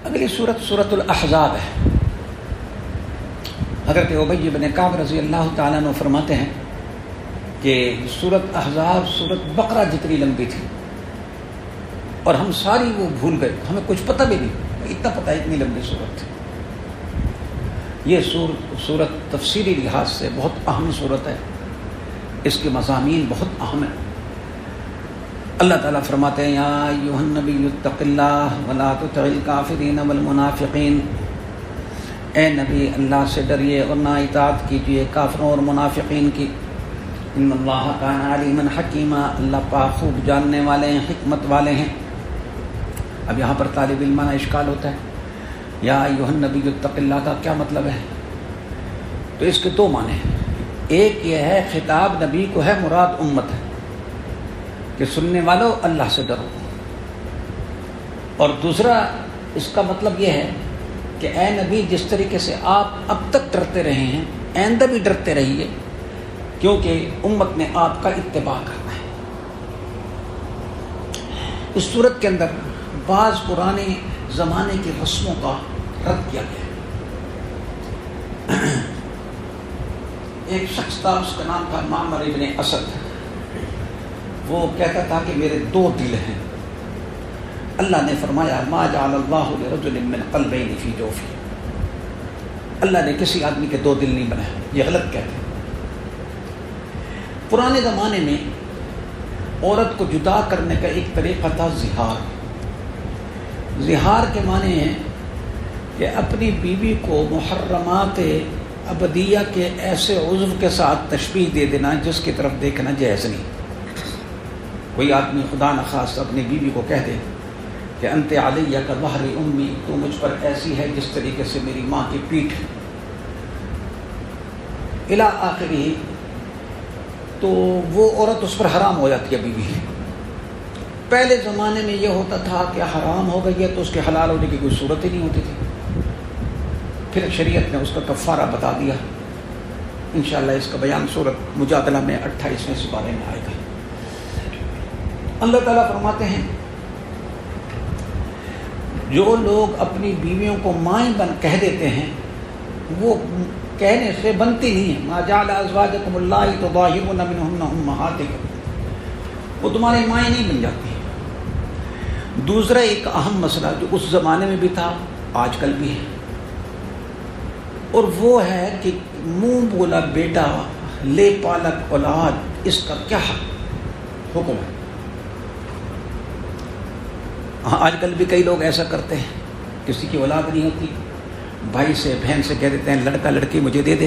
اگلی سورۃ الاحزاب ہے۔ حضرت ابی بن کعب رضی اللہ تعالیٰ عنہ فرماتے ہیں کہ سورۃ احزاب سورۃ بقرہ جتنی لمبی تھی اور ہم ساری وہ بھول گئے، ہمیں کچھ پتہ بھی نہیں، اتنا پتہ ہے اتنی لمبی سورت تھی۔ یہ سورت تفسیری لحاظ سے بہت اہم سورت ہے، اس کے مضامین بہت اہم ہیں۔ اللہ تعالیٰ فرماتے ہیں یا ایھا النبی اتق اللہ ولا تطع الکافرین والمنافقین، اے نبی اللہ سے ڈریے اور نہ اطاعت کیجیے کافروں اور منافقین کی۔ ان اللہ کان علیما حکیما، اللہ پاک خوب جاننے والے ہیں، حکمت والے ہیں۔ اب یہاں پر طالب علمانہ اشکال ہوتا ہے، یا ایھا النبی اتق اللہ کا کیا مطلب ہے؟ تو اس کے دو معنی ہیں۔ ایک یہ ہے خطاب نبی کو ہے، مراد امت ہے کہ سننے والوں اللہ سے ڈرو، اور دوسرا اس کا مطلب یہ ہے کہ اے نبی جس طریقے سے آپ اب تک ڈرتے رہے ہیں آئندہ بھی ڈرتے رہیے، کیونکہ امت نے آپ کا اتباع کرنا ہے۔ اس صورت کے اندر بعض پرانے زمانے کی رسموں کا رد کیا گیا ہے۔ ایک شخص تھا، اس کا نام تھا معمر ابن اسد، وہ کہتا تھا کہ میرے دو دل ہیں۔ اللہ نے فرمایا ما جعل اللہ لرجل من قلبین فی جوفہ، اللہ نے کسی آدمی کے دو دل نہیں بنائے، یہ غلط کہتے ہیں۔ پرانے زمانے میں عورت کو جدا کرنے کا ایک طریقہ تھا زہار۔ زہار کے معنی ہیں کہ اپنی بیوی کو محرمات ابدیہ کے ایسے عضو کے ساتھ تشبیہ دے دینا جس کی طرف دیکھنا جائز نہیں۔ کوئی آدمی خدا نخواستہ اپنی بیوی کو کہہ دے کہ انت علیہ کا ظہر امی، تو مجھ پر ایسی ہے جس طریقے سے میری ماں کی پیٹھ، الی آخری، تو وہ عورت اس پر حرام ہو جاتی ہے بیوی۔ پہلے زمانے میں یہ ہوتا تھا کہ حرام ہو گئی ہے تو اس کے حلال ہونے کی کوئی صورت ہی نہیں ہوتی تھی۔ پھر شریعت نے اس کا کفارہ بتا دیا۔ انشاءاللہ اس کا بیان سورۃ مجادلہ میں 28ویں سپارے میں آئے گا۔ اللہ تعالیٰ فرماتے ہیں جو لوگ اپنی بیویوں کو مائیں کہہ دیتے ہیں وہ کہنے سے بنتی نہیں ہے۔ ما جعل ازواجکم اللہ تظاہرون منہن امہاتکم، وہ تمہاری مائیں نہیں بن جاتی۔ دوسرا ایک اہم مسئلہ جو اس زمانے میں بھی تھا آج کل بھی ہے، اور وہ ہے کہ منہ بولا بیٹا لے پالک اولاد، اس کا کیا حکم ہے؟ آج کل بھی کئی لوگ ایسا کرتے ہیں، کسی کی اولاد نہیں ہوتی، بھائی سے بہن سے کہہ دیتے ہیں لڑکا لڑکی مجھے دے دے،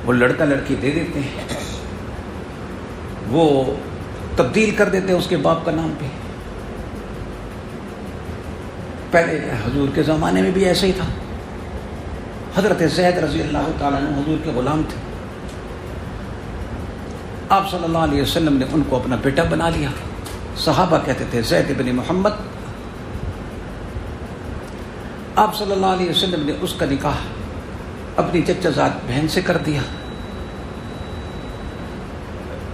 وہ لڑکا لڑکی دے دیتے ہیں، وہ تبدیل کر دیتے ہیں اس کے باپ کا نام بھی۔ پہلے حضور کے زمانے میں بھی ایسا ہی تھا۔ حضرت زید رضی اللہ تعالیٰ عنہ حضور کے غلام تھے، آپ صلی اللہ علیہ وسلم نے ان کو اپنا بیٹا بنا لیا۔ صحابہ کہتے تھے زید بن محمد، آپ صلی اللہ علیہ وسلم نے اس کا نکاح اپنی چچا زاد بہن سے کر دیا،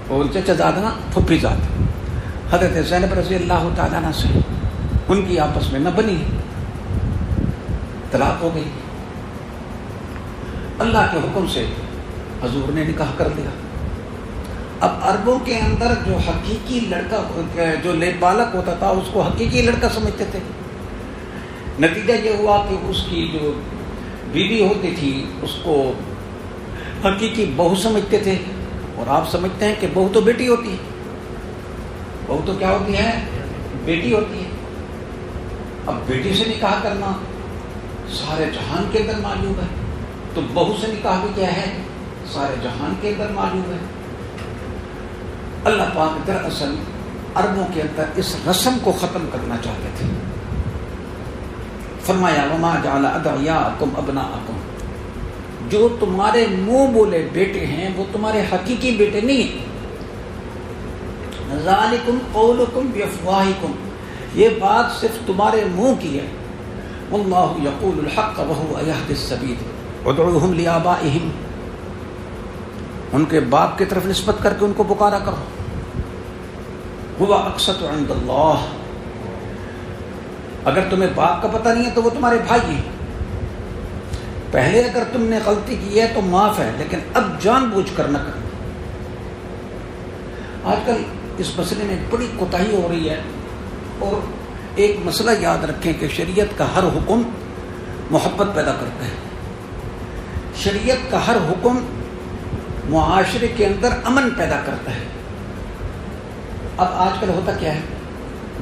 اور چچا زاد نا پھپھی زاد حضرت زینب رضی اللہ تعالیٰ عنہ سے ان کی آپس میں نہ بنی، طلاق ہو گئی۔ اللہ کے حکم سے حضور نے نکاح کر لیا۔ اب عربوں کے اندر جو حقیقی لڑکا جو لے بالک ہوتا تھا اس کو حقیقی لڑکا سمجھتے تھے۔ نتیجہ یہ ہوا کہ اس کی جو بیوی ہوتی تھی اس کو حقیقی بہو سمجھتے تھے، اور آپ سمجھتے ہیں کہ بہو تو بیٹی ہوتی ہے، بہو تو کیا ہوتی ہے؟ بیٹی ہوتی ہے۔ اب بیٹی سے نکاح کرنا سارے جہان کے اندر موجود ہے، تو بہو سے نکاح بھی کیا ہے؟ سارے جہان کے اندر موجود ہے۔ اللہ پاک دراصل عربوں کے اندر اس رسم کو ختم کرنا چاہتے تھے۔ فرمایا وما جعل ادعیاءکم ابناءکم، جو تمہارے منہ بولے بیٹے ہیں وہ تمہارے حقیقی بیٹے نہیں ہیں۔ ذالکم قولکم بافواہکم، یہ بات صرف تمہارے منہ کی ہے۔ واللہ یقول الحق وہو یہدی السبیل ادعوہم لآبائہم، ان کے باپ کی طرف نسبت کر کے ان کو پکارا کرو۔ ہوا اقسط عند اللہ، اگر تمہیں باپ کا پتہ نہیں ہے تو وہ تمہارے بھائی ہیں. پہلے اگر تم نے غلطی کی ہے تو معاف ہے، لیکن اب جان بوجھ کر نہ کرنا. آج کل اس مسئلے میں بڑی کوتاہی ہو رہی ہے. اور ایک مسئلہ یاد رکھیں کہ شریعت کا ہر حکم محبت پیدا کرتا ہے. شریعت کا ہر حکم معاشرے کے اندر امن پیدا کرتا ہے. اب آج کل ہوتا کیا ہے،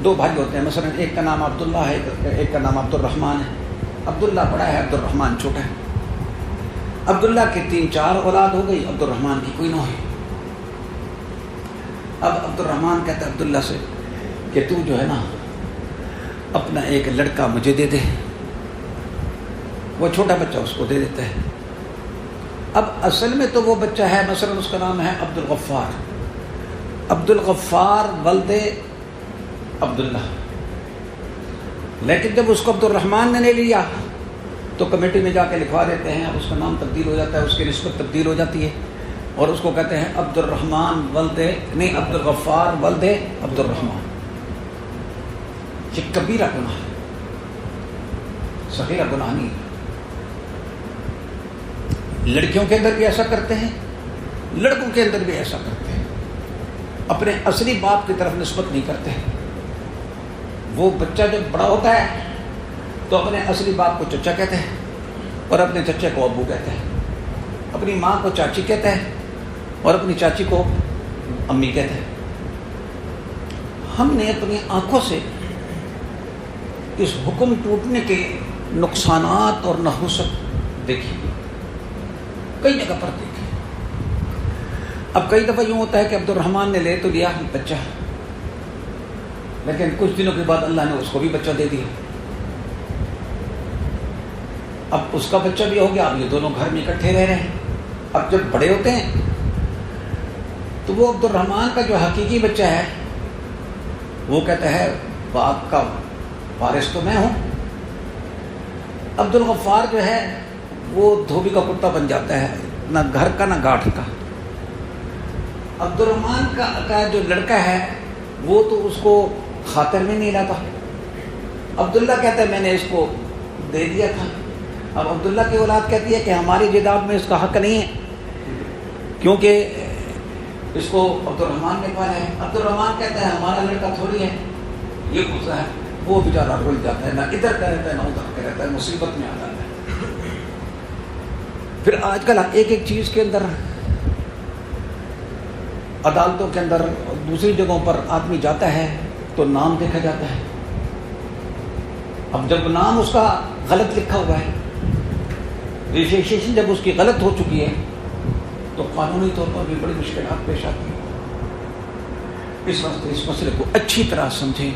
دو بھائی ہوتے ہیں، مثلا ایک کا نام عبداللہ ہے، ایک کا نام عبد الرحمن ہے. عبداللہ بڑا ہے، عبد الرحمن چھوٹا ہے. عبداللہ کی 3-4 اولاد ہو گئی، عبد الرحمن کی کوئی نہ ہوئی. اب عبد الرحمن کہتا ہے عبداللہ سے کہ تو جو ہے نا اپنا ایک لڑکا مجھے دے دے. وہ چھوٹا بچہ اس کو دے دیتا ہے. اب اصل میں تو وہ بچہ ہے، مثلا اس کا نام ہے عبد الغفار. عبد الغفار ولد عبداللہ. لیکن جب اس کو عبد الرحمن نے لے لیا تو کمیٹی میں جا کے لکھوا دیتے ہیں، اس کا نام تبدیل ہو جاتا ہے، اس کی نسبت تبدیل ہو جاتی ہے، اور اس کو کہتے ہیں عبد الرحمن ولد نہیں عبد الغفار ولد عبد الرحمن. یہ کبیرہ گناہ ہے، صغیرہ گناہ نہیں. لڑکیوں کے اندر بھی ایسا کرتے ہیں، لڑکوں کے اندر بھی ایسا کرتے ہیں. اپنے اصلی باپ کی طرف نسبت نہیں کرتے. وہ بچہ جب بڑا ہوتا ہے تو اپنے اصلی باپ کو چچا کہتے ہیں اور اپنے چچے کو ابو کہتے ہیں. اپنی ماں کو چاچی کہتے ہیں اور اپنی چاچی کو امی کہتے ہیں. ہم نے اپنی آنکھوں سے اس حکم ٹوٹنے کے نقصانات اور نحوست دیکھی، کئی جگہ پر دیکھی. اب کئی دفعہ یوں ہوتا ہے کہ عبد الرحمن نے لے تو لیا بچہ، لیکن کچھ دنوں کے بعد اللہ نے اس کو بھی بچہ دے دیا. اب اس کا بچہ بھی ہو گیا، اب یہ دونوں گھر میں اکٹھے رہ رہے ہیں. اب جب بڑے ہوتے ہیں تو وہ عبد الرحمن کا جو حقیقی بچہ ہے وہ کہتا ہے باپ کا وارث تو میں ہوں. عبد الغفار جو ہے وہ دھوبی کا کتا بن جاتا ہے، نہ گھر کا نہ گاٹھ کا. عبد الرحمن کا جو لڑکا ہے وہ تو اس کو خاطر میں نہیں لاتا. عبداللہ کہتا ہے میں نے اس کو دے دیا تھا. اب عبداللہ کی اولاد کہتی ہے کہ ہماری جائیداد میں اس کا حق نہیں ہے کیونکہ اس کو عبد الرحمن نے پایا ہے. عبد الرحمن کہتا ہے ہمارا لڑکا تھوڑی ہے، یہ غصہ ہے. وہ بیچارہ رل جاتا ہے، نہ ادھر کا رہتا ہے نہ ادھر کا رہتا ہے، مصیبت میں آ جاتا ہے. پھر آج کل ایک ایک چیز کے اندر، عدالتوں کے اندر، دوسری جگہوں پر آدمی جاتا ہے تو نام دیکھا جاتا ہے. اب جب نام اس کا غلط لکھا ہوا ہے، رجسٹریشن جب اس کی غلط ہو چکی ہے تو قانونی طور پر بھی بڑی مشکلات پیش آتی ہیں. اس واسطے اس مسئلے کو اچھی طرح سمجھیں.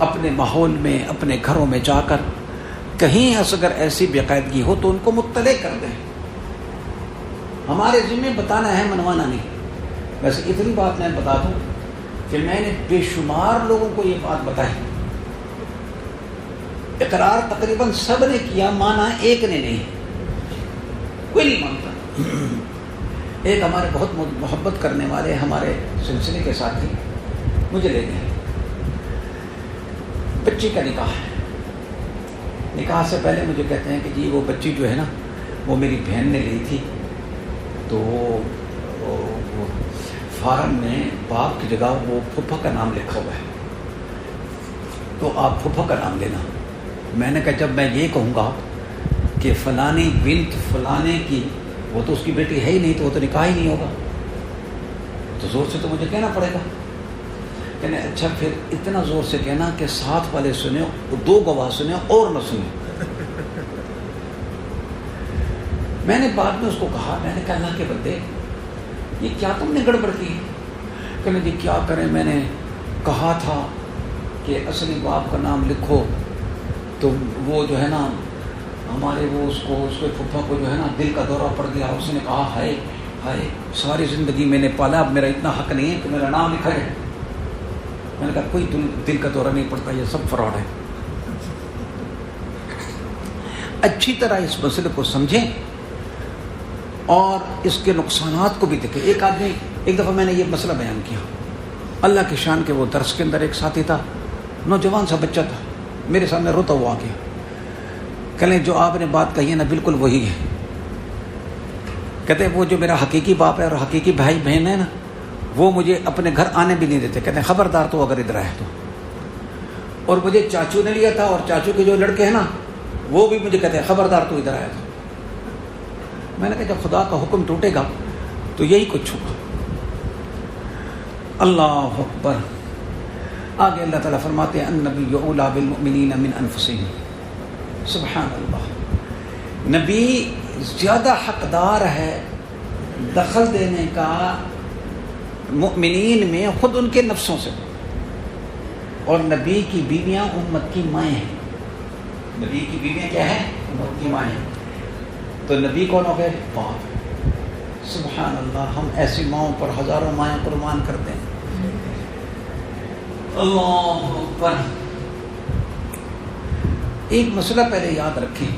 اپنے ماحول میں، اپنے گھروں میں جا کر کہیں اگر ایسی بے قاعدگی ہو تو ان کو مطلع کر دیں. ہمارے ذمہ بتانا ہے، منوانا نہیں. ویسے اتنی بات میں بتا دوں کہ میں نے بے شمار لوگوں کو یہ بات بتائی. اقرار تقریباً سب نے کیا، مانا ایک نے نہیں، کوئی نہیں مانتا. ایک ہمارے بہت محبت کرنے والے ہمارے سلسلے کے ساتھی مجھے لے گئے. بچی کا نکاح ہے. نکاح سے پہلے مجھے کہتے ہیں کہ جی وہ بچی جو ہے نا وہ میری بہن نے لی تھی، تو وہ فارم میں باپ کی جگہ وہ پھپھا کا نام لکھا ہوا ہے، تو آپ پھپھا کا نام لینا. میں نے کہا جب میں یہ کہوں گا کہ فلانی بنت فلانے کی، وہ تو اس کی بیٹی ہے ہی نہیں، تو وہ تو نکاح ہی نہیں ہوگا، تو زور سے تو مجھے کہنا پڑے گا. کہنے اچھا پھر اتنا زور سے کہنا کہ ساتھ والے سنیں، 2 گواہ سنیں اور نہ سنیں. میں نے بعد میں اس کو کہا، میں نے کہا اللہ کے بندے یہ کیا تم نے گڑبڑ کی؟ کہنے جی کیا کریں، میں نے کہا تھا کہ اصلی باپ کا نام لکھو، تو وہ جو ہے نا ہمارے وہ اس کے پھپھا کو جو ہے نا دل کا دورہ پڑ گیا. اس نے کہا ہائے ہائے ساری زندگی میں نے پالا، اب میرا اتنا حق نہیں ہے کہ میرا نام لکھا ہے. میں نے کہا کوئی دل کا دورہ نہیں پڑتا، یہ سب فراڈ ہے. اچھی طرح اس مسئلے کو سمجھیں اور اس کے نقصانات کو بھی دیکھیں. ایک دفعہ میں نے یہ مسئلہ بیان کیا اللہ کی شان کے وہ درس کے اندر. ایک ساتھی تھا، نوجوان سا بچہ تھا، میرے سامنے روتا ہوا آ گیا. کہنے جو آپ نے بات کہی ہے نا بالکل وہی ہے. کہتے ہیں وہ جو میرا حقیقی باپ ہے اور حقیقی بھائی بہن ہے نا وہ مجھے اپنے گھر آنے بھی نہیں دیتے. کہتے ہیں خبردار تو اگر ادھر آئے تو. اور مجھے چاچو نے لیا تھا اور چاچو کے جو لڑکے ہیں نا وہ بھی مجھے کہتے ہیں خبردار تو ادھر آیا تھا. میں نے کہا جب خدا کا حکم ٹوٹے گا تو یہی کچھ ہوگا. اللہ اکبر. آگے اللہ تعالیٰ فرماتے ہیں النبی اولیٰ بالمؤمنین من انفسہم. سبحان اللہ. نبی زیادہ حقدار ہے دخل دینے کا مؤمنین میں خود ان کے نفسوں سے. اور نبی کی بیویاں امت کی مائیں ہیں. نبی کی بیویاں کیا ہیں؟ امت کی مائیں ہیں. تو نبی کون ہو گئے؟ باپ. سبحان اللہ. ہم ایسی ماؤں پر ہزاروں مائیں قربان کرتے ہیں. اللہ اکبر. ایک مسئلہ پہلے یاد رکھیں,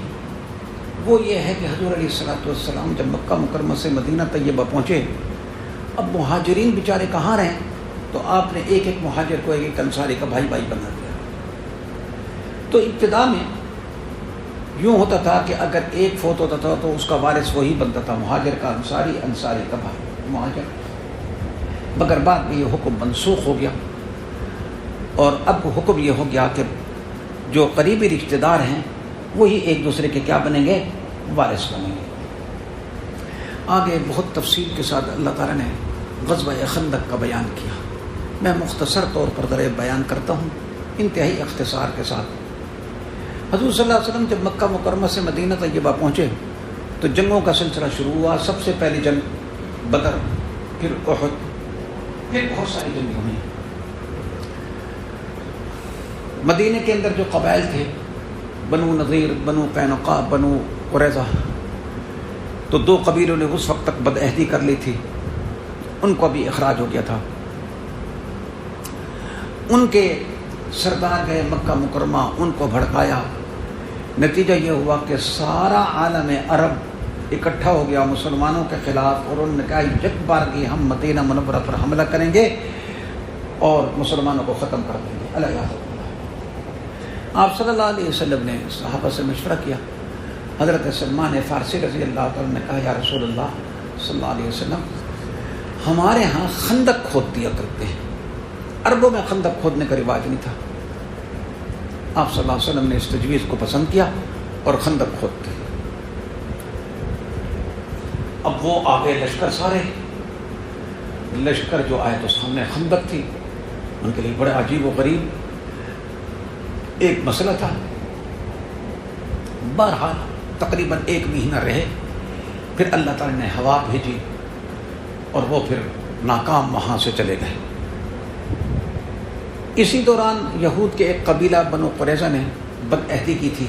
وہ یہ ہے کہ حضور علیہ الصلوۃ والسلام جب مکہ مکرمہ سے مدینہ طیبہ پہنچے, اب مہاجرین بیچارے کہاں رہیں, تو آپ نے ایک ایک مہاجر کو ایک ایک انصاری کا بھائی بھائی بنا دیا. تو ابتدا میں یوں ہوتا تھا کہ اگر ایک فوت ہوتا تھا تو اس کا وارث وہی بنتا تھا, مہاجر کا انصاری, انصاری کا بھائی مہاجر. مگر بعد میں یہ حکم منسوخ ہو گیا اور اب حکم یہ ہو گیا کہ جو قریبی رشتہ دار ہیں وہی ایک دوسرے کے کیا بنیں گے؟ وارث بنیں گے. آگے بہت تفصیل کے ساتھ اللہ تعالیٰ نے غزوہ خندق کا بیان کیا. میں مختصر طور پر ذرا بیان کرتا ہوں انتہائی اختصار کے ساتھ. حضور صلی اللہ علیہ وسلم جب مکہ مکرمہ سے مدینہ طیبہ پہنچے تو جنگوں کا سلسلہ شروع ہوا. سب سے پہلی جنگ بدر, پھر احد, پھر بہت ساری جنگیں ہوئیں. مدینہ کے اندر جو قبائل تھے, بنو نذیر, بنو قینقاع, بنو قریظہ, تو دو قبیلوں نے اس وقت تک بدعہدی کر لی تھی, ان کو بھی اخراج ہو گیا تھا. ان کے سردار گئے مکہ مکرمہ, ان کو بھڑکایا. نتیجہ یہ ہوا کہ سارا عالم عرب اکٹھا ہو گیا مسلمانوں کے خلاف, اور انہوں نے کہا یک بار کی ہم مدینہ منورہ پر حملہ کریں گے اور مسلمانوں کو ختم کر دیں گے. اللہ یاد. آپ صلی اللہ علیہ وسلم نے صحابہ سے مشورہ کیا. حضرت سلمان فارسی رضی اللہ تعالیٰ نے کہا یا رسول اللہ صلی اللہ علیہ وسلم, ہمارے ہاں خندق کھود دیا کرتے ہیں, عربوں میں خندق کھودنے کا رواج نہیں تھا. آپ صلی اللہ علیہ وسلم نے اس تجویز کو پسند کیا اور خندق کھودتے. اب وہ آگے لشکر, سارے لشکر جو آئے تو سامنے خندق تھی. ان کے لیے بڑے عجیب و غریب ایک مسئلہ تھا. بہرحال تقریباً 1 مہینہ رہے, پھر اللہ تعالی نے ہوا بھیجی اور وہ پھر ناکام وہاں سے چلے گئے. اسی دوران یہود کے ایک قبیلہ بنو قریظہ نے بدعہدی کی تھی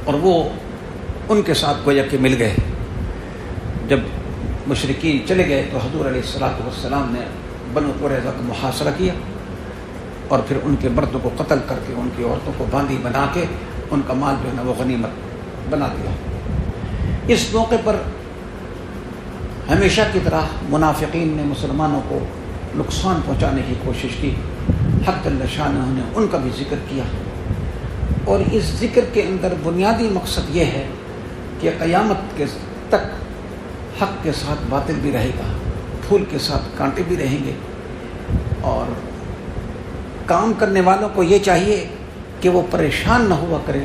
اور وہ ان کے ساتھ گویا کہ مل گئے. جب مشرکین چلے گئے تو حضور علیہ الصلوۃ والسلام نے بنو قریظہ کا محاصرہ کیا اور پھر ان کے مردوں کو قتل کر کے ان کی عورتوں کو باندھی بنا کے ان کا مال جو ہے نا وہ غنیمت بنا دیا. اس موقع پر ہمیشہ کی طرح منافقین نے مسلمانوں کو نقصان پہنچانے کی کوشش کی. حق اللہ شانہ نے ان کا بھی ذکر کیا, اور اس ذکر کے اندر بنیادی مقصد یہ ہے کہ قیامت کے تک حق کے ساتھ باطل بھی رہے گا, پھول کے ساتھ کانٹے بھی رہیں گے, اور کام کرنے والوں کو یہ چاہیے کہ وہ پریشان نہ ہوا کریں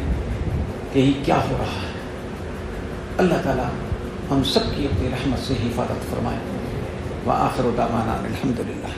کہ یہ کیا ہو رہا ہے. اللہ تعالیٰ ہم سب کی اپنی رحمت سے حفاظت فرمائے. وآخر دعوانا الحمدللہ.